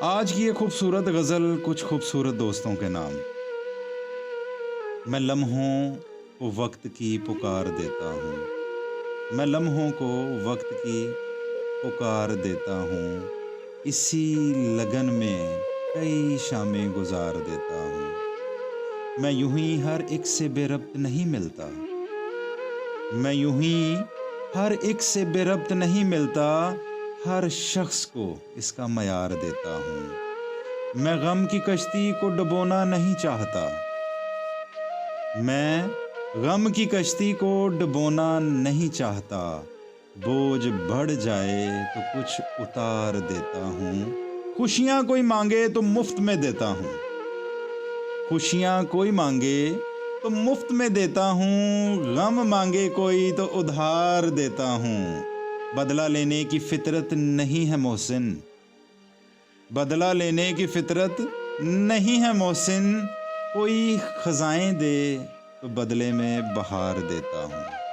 آج کی یہ خوبصورت غزل کچھ خوبصورت دوستوں کے نام۔ میں لمحوں کو وقت کی پکار دیتا ہوں، میں لمحوں کو وقت کی پکار دیتا ہوں، اسی لگن میں کئی شامیں گزار دیتا ہوں۔ میں یوں ہی ہر ایک سے بے ربط نہیں ملتا، میں یوں ہی ہر ایک سے بے ربط نہیں ملتا، ہر شخص کو اس کا معیار دیتا ہوں۔ میں غم کی کشتی کو ڈبونا نہیں چاہتا، میں غم کی کشتی کو ڈبونا نہیں چاہتا، بوجھ بڑھ جائے تو کچھ اتار دیتا ہوں۔ خوشیاں کوئی مانگے تو مفت میں دیتا ہوں، خوشیاں کوئی مانگے تو مفت میں دیتا ہوں، غم مانگے کوئی تو ادھار دیتا ہوں۔ بدلہ لینے کی فطرت نہیں ہے محسن، بدلہ لینے کی فطرت نہیں ہے محسن، کوئی خزائیں دے تو بدلے میں بہار دیتا ہوں۔